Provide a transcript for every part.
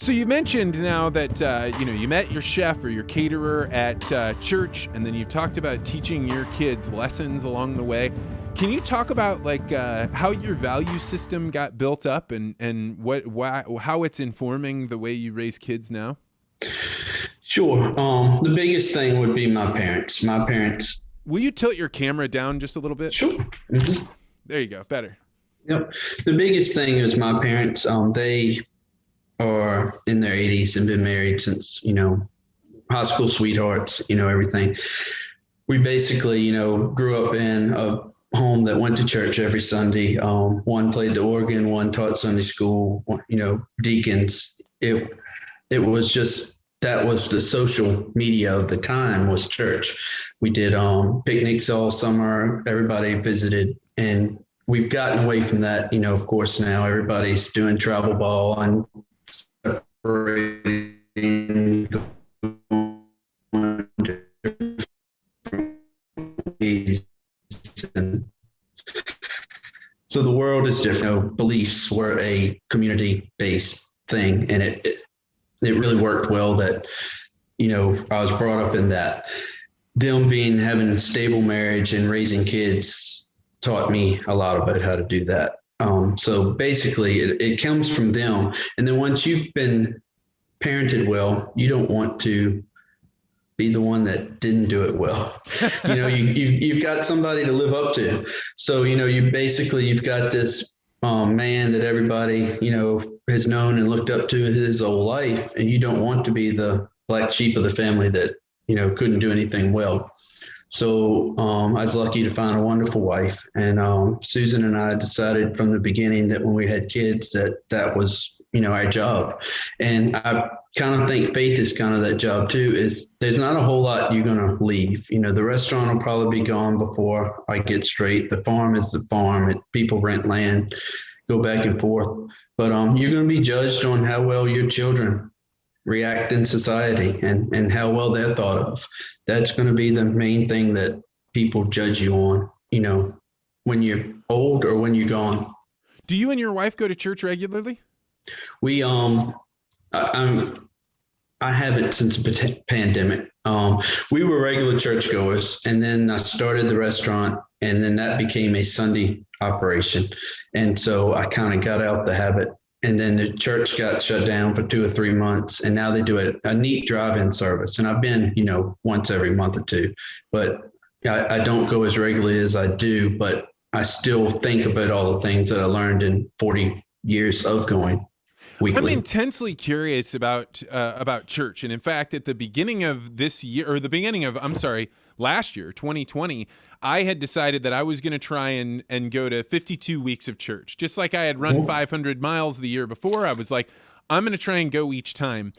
So you mentioned now that, you met your chef or your caterer at church, and then you talked about teaching your kids lessons along the way. Can you talk about how your value system got built up and how it's informing the way you raise kids now? Sure. The biggest thing would be my parents. Will you tilt your camera down just a little bit? Sure. Mm-hmm. There you go. Better. Yep. The biggest thing is my parents. They are in their 80s and been married since, high school sweethearts, everything. We basically, grew up in a home that went to church every Sunday. One played the organ, one taught Sunday school, deacons. It was just, that was the social media of the time, was church. We did picnics all summer. Everybody visited, and we've gotten away from that. Of course, now everybody's doing travel ball and separating. And so the world is different. Beliefs were a community-based thing, and it really worked well that, I was brought up in that. Them having stable marriage and raising kids taught me a lot about how to do that. So basically it comes from them. And then once you've been parented well, you don't want to be the one that didn't do it well. You've got somebody to live up to. So, you've got this man that everybody, has known and looked up to his whole life. And you don't want to be the black sheep of the family that, couldn't do anything well. So I was lucky to find a wonderful wife. And Susan and I decided from the beginning that when we had kids, that was, our job. And I kind of think faith is kind of that job too, is there's not a whole lot you're going to leave. The restaurant will probably be gone before I get straight. The farm is the farm. People rent land, go back and forth. But you're going to be judged on how well your children react in society and how well they're thought of. That's going to be the main thing that people judge you on, when you're old or when you're gone. Do you and your wife go to church regularly? We, I haven't since the pandemic. We were regular churchgoers, and then I started the restaurant, and then that became a Sunday operation. And so I kind of got out the habit. And then the church got shut down for 2 or 3 months, and now they do a neat drive-in service. And I've been, once every month or two, but I don't go as regularly as I do, but I still think about all the things that I learned in 40 years of going weekly. I'm intensely curious about church. And in fact, at the beginning of this year, or last year, 2020, I had decided that I was going to try and go to 52 weeks of church. Just like I had run 500 miles the year before, I was like, I'm going to try and go each time.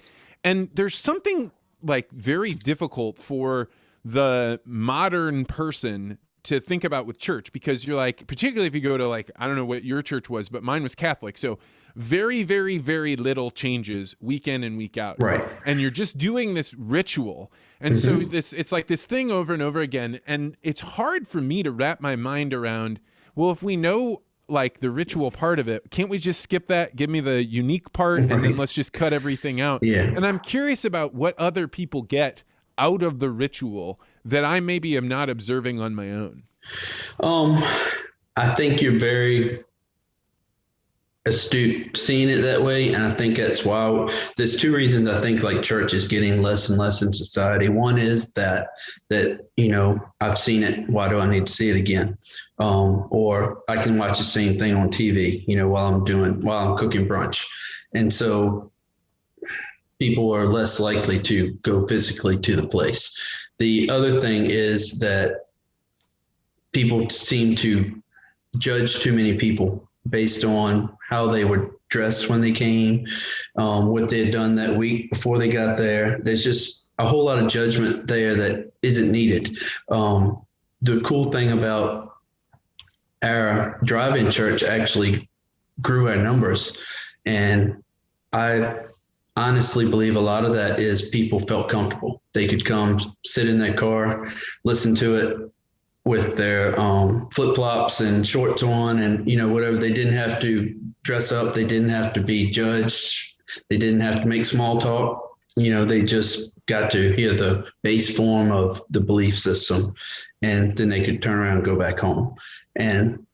And there's something very difficult for the modern person to think about with church, because you're particularly if you go to I don't know what your church was, but mine was Catholic. So very, very, very little changes week in and week out. Right. And you're just doing this ritual. And so it's like this thing over and over again. And it's hard for me to wrap my mind around, well, if we know the ritual part of it, can't we just skip that? Give me the unique part and then let's just cut everything out. Yeah. And I'm curious about what other people get out of the ritual that I maybe am not observing on my own. I think you're very astute seeing it that way. And I think that's why there's 2 reasons I think church is getting less and less in society. One is that, I've seen it. Why do I need to see it again? Or I can watch the same thing on TV, while I'm cooking brunch. And so people are less likely to go physically to the place. The other thing is that people seem to judge too many people based on how they were dressed when they came, what they had done that week before they got there. There's just a whole lot of judgment there that isn't needed. The cool thing about our drive-in church actually grew our numbers. And I honestly believe a lot of that is people felt comfortable. They could come sit in their car, listen to it with their flip-flops and shorts on and, whatever. They didn't have to dress up. They didn't have to be judged. They didn't have to make small talk. They just got to hear the base form of the belief system, and then they could turn around and go back home. And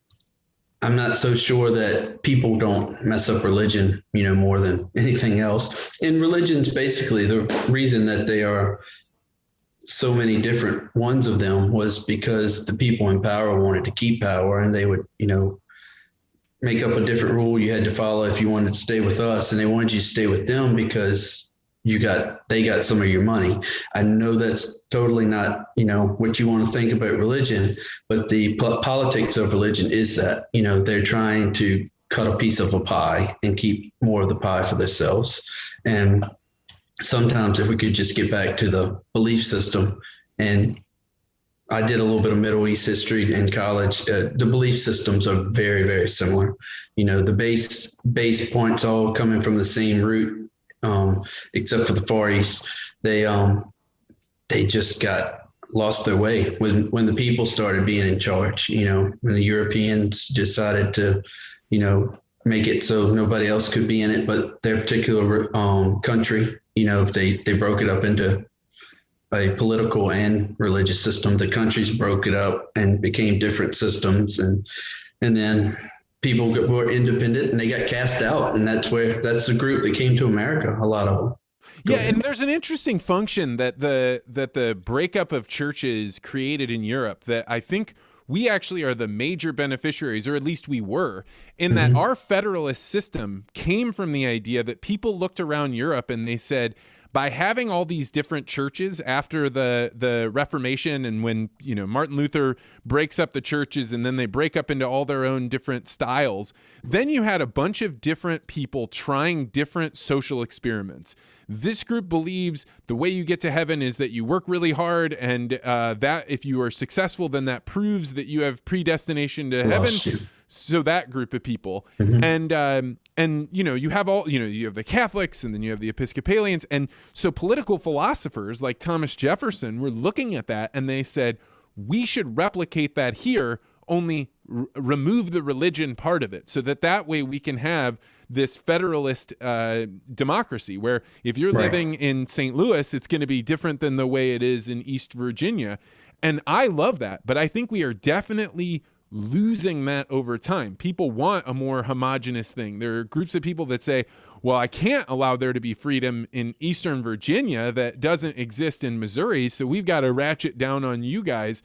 I'm not so sure that people don't mess up religion, more than anything else. And religion's basically the reason that they are so many different ones of them was because the people in power wanted to keep power, and they would, make up a different rule you had to follow if you wanted to stay with us, and they wanted you to stay with them because they got some of your money. I know that's totally not, what you want to think about religion, but the politics of religion is that, they're trying to cut a piece of a pie and keep more of the pie for themselves. And sometimes if we could just get back to the belief system, and I did a little bit of Middle East history in college. The belief systems are very, very similar. The base points all coming from the same root, except for the Far East. They just lost their way when the people started being in charge. When the Europeans decided to, make it so nobody else could be in it but their particular country. They broke it up into a political and religious system. The countries broke it up and became different systems, and then people were independent and they got cast out, and that's the group that came to America. A lot of them. Yeah, and there's an interesting function that the breakup of churches created in Europe that I think we actually are the major beneficiaries, or at least we were, in that our federalist system came from the idea that people looked around Europe and they said, by having all these different churches after the Reformation, and when Martin Luther breaks up the churches and then they break up into all their own different styles, then you had a bunch of different people trying different social experiments. This group believes the way you get to heaven is that you work really hard, and that if you are successful, then that proves that you have predestination to heaven. So that group of people, and you have you have the Catholics, and then you have the Episcopalians, and so political philosophers like Thomas Jefferson were looking at that, and they said we should replicate that here, only remove the religion part of it, so that way we can have this federalist democracy where if you're living in St. Louis, it's going to be different than the way it is in East Virginia. And I love that, but I think we are definitely losing that over time. People want a more homogenous thing. There are groups of people that say, well, I can't allow there to be freedom in Eastern Virginia that doesn't exist in Missouri, so we've got to ratchet down on you guys.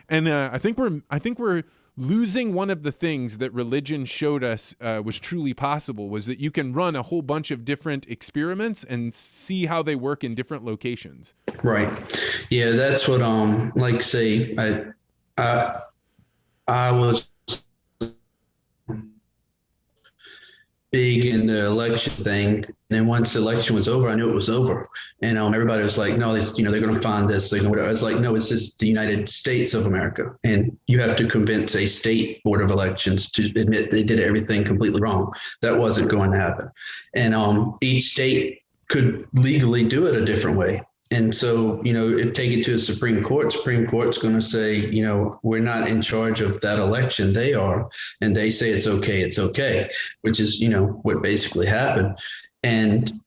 And I think we're losing one of the things that religion showed us was truly possible, was that you can run a whole bunch of different experiments and see how they work in different locations. Right. Yeah, that's what like say I was big in the election thing, and then once the election was over, I knew it was over. And everybody was like, "No, they're going to find this." I was like, "No, it's just the United States of America, and you have to convince a state board of elections to admit they did everything completely wrong." That wasn't going to happen, and each state could legally do it a different way. And so, if take it to the Supreme Court's going to say, we're not in charge of that election. They are, and they say it's okay, which is, what basically happened. And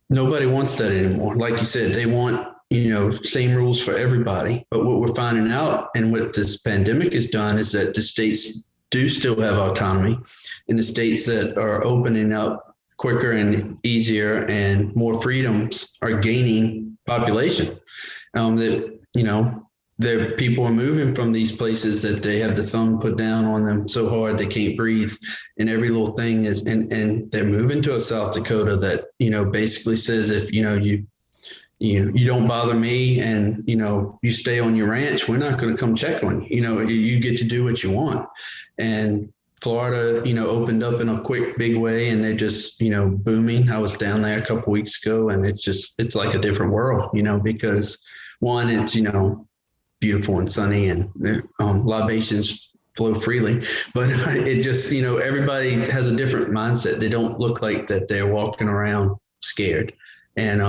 nobody wants that anymore. Like you said, they want, same rules for everybody. But what we're finding out, and what this pandemic has done, is that the states do still have autonomy, and the states that are opening up quicker and easier and more freedoms are gaining population. Their people are moving from these places that they have the thumb put down on them so hard they can't breathe, and every little thing is, and they're moving to a South Dakota that basically says, if you don't bother me and you stay on your ranch, we're not going to come check on you. You get to do what you want. And Florida, opened up in a quick, big way, and they're just, booming. I was down there a couple weeks ago, and it's like a different world, because one, it's, beautiful and sunny, and libations flow freely, but it just, everybody has a different mindset. They don't look like that they're walking around scared. And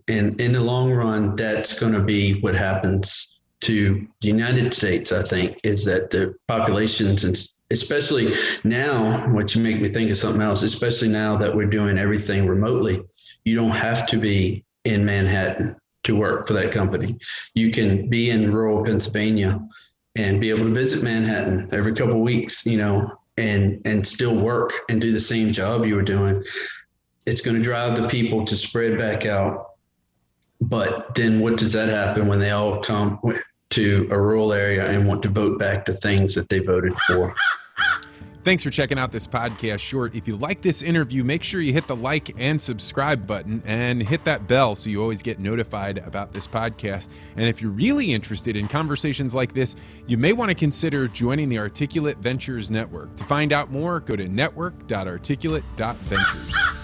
in the long run, that's going to be what happens to the United States, I think, is that the populations especially now, which make me think of something else, especially now that we're doing everything remotely. You don't have to be in Manhattan to work for that company. You can be in rural Pennsylvania and be able to visit Manhattan every couple of weeks, and still work and do the same job you were doing. It's going to drive the people to spread back out. But then what does that happen when they all come to a rural area and want to vote back the things that they voted for? Thanks for checking out this podcast short. If you like this interview, make sure you hit the like and subscribe button and hit that bell so you always get notified about this podcast. And if you're really interested in conversations like this, you may want to consider joining the Articulate Ventures Network. To find out more, go to network.articulate.ventures.